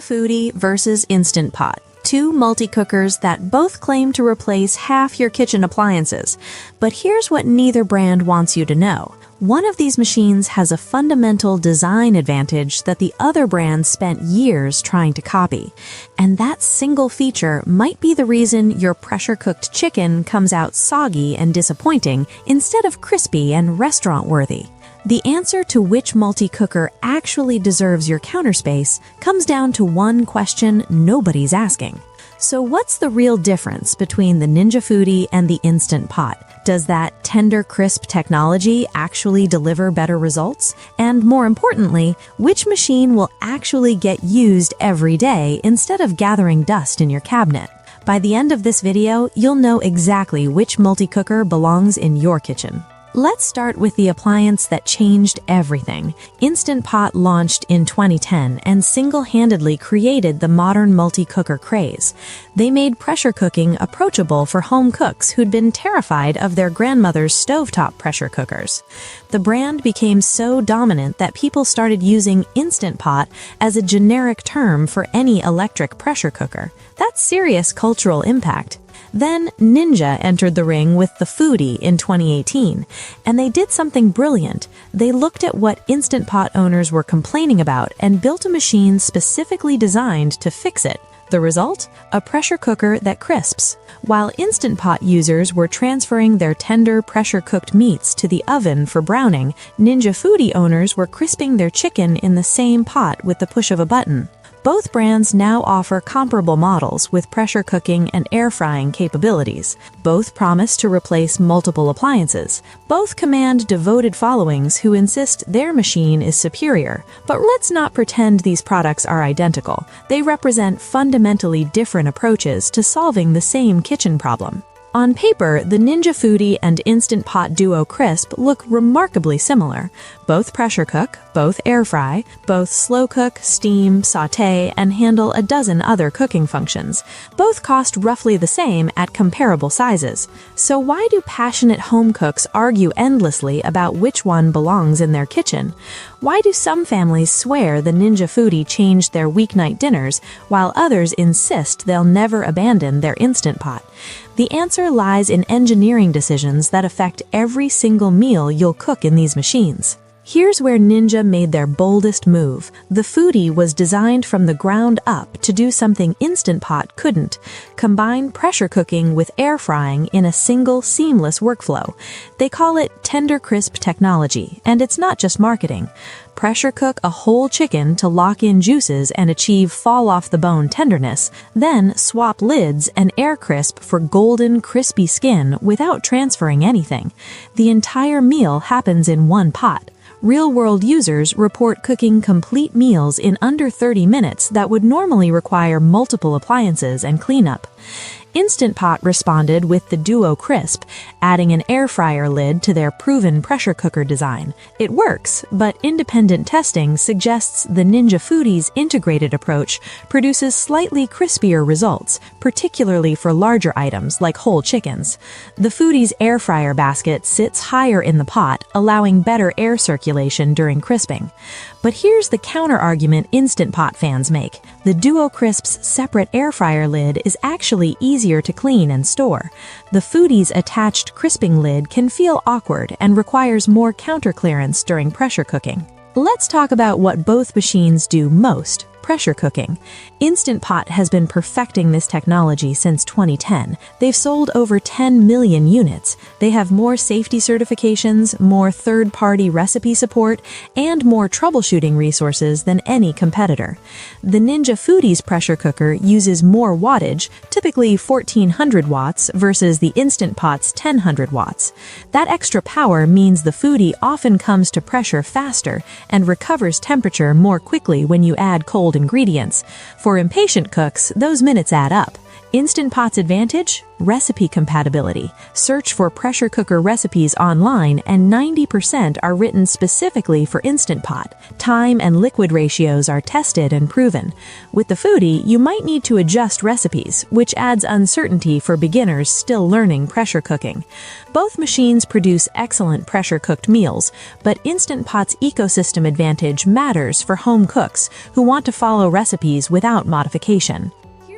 Foodi versus Instant Pot. Two multi-cookers that both claim to replace half your kitchen appliances. But here's what neither brand wants you to know. One of these machines has a fundamental design advantage that the other brand spent years trying to copy. And that single feature might be the reason your pressure-cooked chicken comes out soggy and disappointing instead of crispy and restaurant-worthy. The answer to which multi-cooker actually deserves your counter space comes down to one question nobody's asking. So what's the real difference between the Ninja Foodi and the Instant Pot? Does that TenderCrisp technology actually deliver better results? And more importantly, which machine will actually get used every day instead of gathering dust in your cabinet? By the end of this video, you'll know exactly which multi-cooker belongs in your kitchen. Let's start with the appliance that changed everything. Instant Pot launched in 2010 and single-handedly created the modern multi-cooker craze. They made pressure cooking approachable for home cooks who'd been terrified of their grandmother's stovetop pressure cookers. The brand became so dominant that people started using Instant Pot as a generic term for any electric pressure cooker. That's serious cultural impact. Then Ninja entered the ring with the Foodi in 2018, and they did something brilliant. They looked at what Instant Pot owners were complaining about and built a machine specifically designed to fix it. The result? A pressure cooker that crisps. While Instant Pot users were transferring their tender pressure-cooked meats to the oven for browning, Ninja Foodi owners were crisping their chicken in the same pot with the push of a button. Both brands now offer comparable models with pressure cooking and air frying capabilities. Both promise to replace multiple appliances. Both command devoted followings who insist their machine is superior. But let's not pretend these products are identical. They represent fundamentally different approaches to solving the same kitchen problem. On paper, the Ninja Foodi and Instant Pot Duo Crisp look remarkably similar. Both pressure cook, both air fry, both slow cook, steam, sauté, and handle a dozen other cooking functions. Both cost roughly the same at comparable sizes. So why do passionate home cooks argue endlessly about which one belongs in their kitchen? Why do some families swear the Ninja Foodi changed their weeknight dinners, while others insist they'll never abandon their Instant Pot? The answer lies in engineering decisions that affect every single meal you'll cook in these machines. Here's where Ninja made their boldest move. The Foodi was designed from the ground up to do something Instant Pot couldn't: combine pressure cooking with air frying in a single seamless workflow. They call it TenderCrisp technology, and it's not just marketing. Pressure cook a whole chicken to lock in juices and achieve fall-off-the-bone tenderness, then swap lids and air crisp for golden, crispy skin without transferring anything. The entire meal happens in one pot. Real-world users report cooking complete meals in under 30 minutes that would normally require multiple appliances and cleanup. Instant Pot responded with the Duo Crisp, adding an air fryer lid to their proven pressure cooker design. It works, but independent testing suggests the Ninja Foodi's integrated approach produces slightly crispier results, particularly for larger items like whole chickens. The Foodi's air fryer basket sits higher in the pot, allowing better air circulation during crisping. But here's the counter-argument Instant Pot fans make. The Duo Crisp's separate air fryer lid is actually easier to clean and store. The Foodi's attached crisping lid can feel awkward and requires more counter clearance during pressure cooking. Let's talk about what both machines do most: pressure cooking. Instant Pot has been perfecting this technology since 2010. They've sold over 10 million units. They have more safety certifications, more third-party recipe support, and more troubleshooting resources than any competitor. The Ninja Foodi's pressure cooker uses more wattage, typically 1400 watts versus the Instant Pot's 1000 watts. That extra power means the Foodi often comes to pressure faster and recovers temperature more quickly when you add cold ingredients. For impatient cooks, those minutes add up. Instant Pot's advantage? Recipe compatibility. Search for pressure cooker recipes online and 90% are written specifically for Instant Pot. Time and liquid ratios are tested and proven. With the Foodi, you might need to adjust recipes, which adds uncertainty for beginners still learning pressure cooking. Both machines produce excellent pressure-cooked meals, but Instant Pot's ecosystem advantage matters for home cooks who want to follow recipes without modification.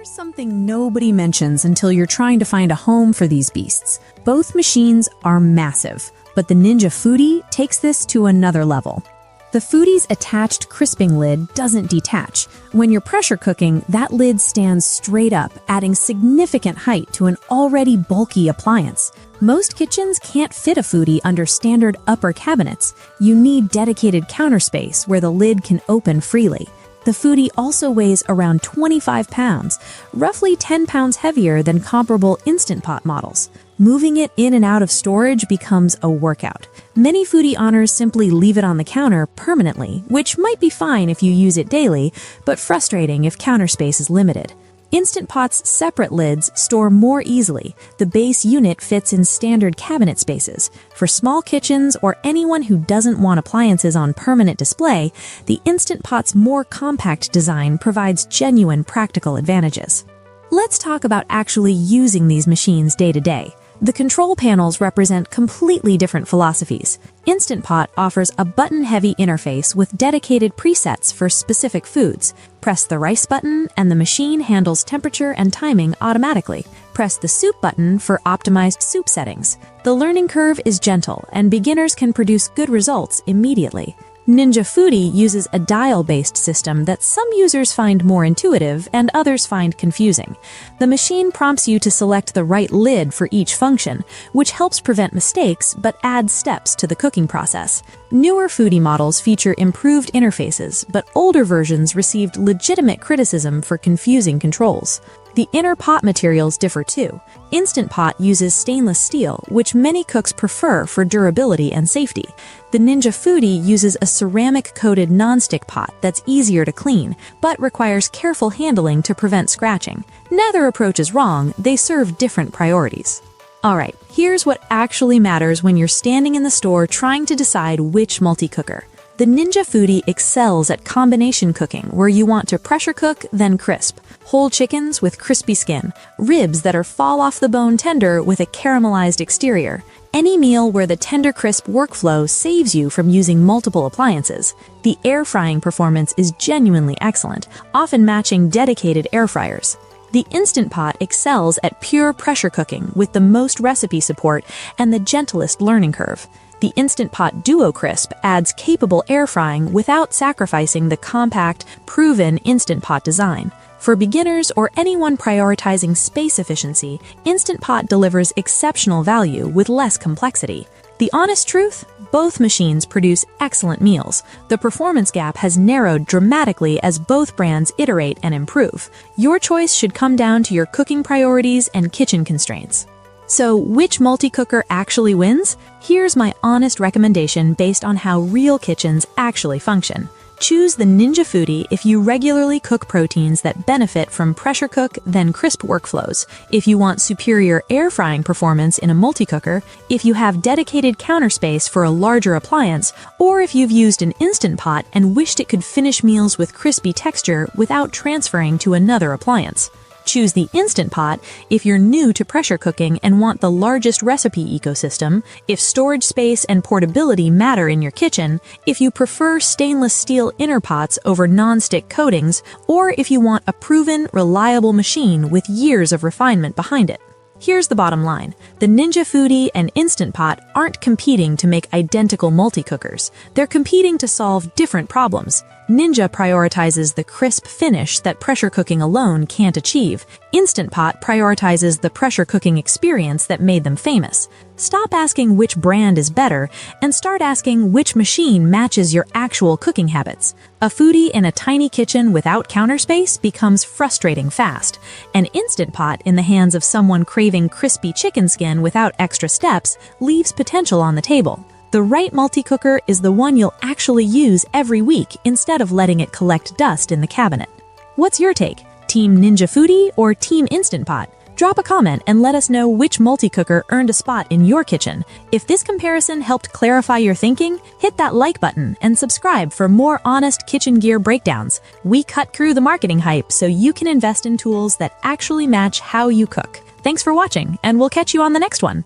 Something nobody mentions until you're trying to find a home for these beasts. Both machines are massive, but the Ninja Foodi takes this to another level. The Foodi's attached crisping lid doesn't detach. When you're pressure cooking, that lid stands straight up, adding significant height to an already bulky appliance. Most kitchens can't fit a Foodi under standard upper cabinets. You need dedicated counter space where the lid can open freely. The Foodi also weighs around 25 pounds, roughly 10 pounds heavier than comparable Instant Pot models. Moving it in and out of storage becomes a workout. Many Foodi owners simply leave it on the counter permanently, which might be fine if you use it daily, but frustrating if counter space is limited. Instant Pot's separate lids store more easily. The base unit fits in standard cabinet spaces. For small kitchens or anyone who doesn't want appliances on permanent display, the Instant Pot's more compact design provides genuine practical advantages. Let's talk about actually using these machines day to day. The control panels represent completely different philosophies. Instant Pot offers a button-heavy interface with dedicated presets for specific foods. Press the rice button and the machine handles temperature and timing automatically. Press the soup button for optimized soup settings. The learning curve is gentle and beginners can produce good results immediately. Ninja Foodi uses a dial-based system that some users find more intuitive and others find confusing. The machine prompts you to select the right lid for each function, which helps prevent mistakes but adds steps to the cooking process. Newer Foodi models feature improved interfaces, but older versions received legitimate criticism for confusing controls. The inner pot materials differ too. Instant Pot uses stainless steel, which many cooks prefer for durability and safety. The Ninja Foodi uses a ceramic-coated nonstick pot that's easier to clean, but requires careful handling to prevent scratching. Neither approach is wrong, they serve different priorities. Alright, here's what actually matters when you're standing in the store trying to decide which multi-cooker. The Ninja Foodi excels at combination cooking, where you want to pressure cook, then crisp. Whole chickens with crispy skin, ribs that are fall off the bone tender with a caramelized exterior. Any meal where the TenderCrisp workflow saves you from using multiple appliances. The air frying performance is genuinely excellent, often matching dedicated air fryers. The Instant Pot excels at pure pressure cooking with the most recipe support and the gentlest learning curve. The Instant Pot Duo Crisp adds capable air frying without sacrificing the compact, proven Instant Pot design. For beginners or anyone prioritizing space efficiency, Instant Pot delivers exceptional value with less complexity. The honest truth? Both machines produce excellent meals. The performance gap has narrowed dramatically as both brands iterate and improve. Your choice should come down to your cooking priorities and kitchen constraints. So, which multi-cooker actually wins? Here's my honest recommendation based on how real kitchens actually function. Choose the Ninja Foodi if you regularly cook proteins that benefit from pressure cook, then crisp workflows. If you want superior air frying performance in a multi-cooker, if you have dedicated counter space for a larger appliance, or if you've used an Instant Pot and wished it could finish meals with crispy texture without transferring to another appliance. Choose the Instant Pot if you're new to pressure cooking and want the largest recipe ecosystem, if storage space and portability matter in your kitchen, if you prefer stainless steel inner pots over non-stick coatings, or if you want a proven, reliable machine with years of refinement behind it. Here's the bottom line. The Ninja Foodi and Instant Pot aren't competing to make identical multi-cookers. They're competing to solve different problems. Ninja prioritizes the crisp finish that pressure cooking alone can't achieve. Instant Pot prioritizes the pressure cooking experience that made them famous. Stop asking which brand is better and start asking which machine matches your actual cooking habits. A Foodi in a tiny kitchen without counter space becomes frustrating fast. An Instant Pot in the hands of someone craving crispy chicken skin without extra steps leaves potential on the table. The right multi-cooker is the one you'll actually use every week instead of letting it collect dust in the cabinet. What's your take? Team Ninja Foodi or Team Instant Pot? Drop a comment and let us know which multi-cooker earned a spot in your kitchen. If this comparison helped clarify your thinking, hit that like button and subscribe for more honest kitchen gear breakdowns. We cut through the marketing hype so you can invest in tools that actually match how you cook. Thanks for watching, and we'll catch you on the next one.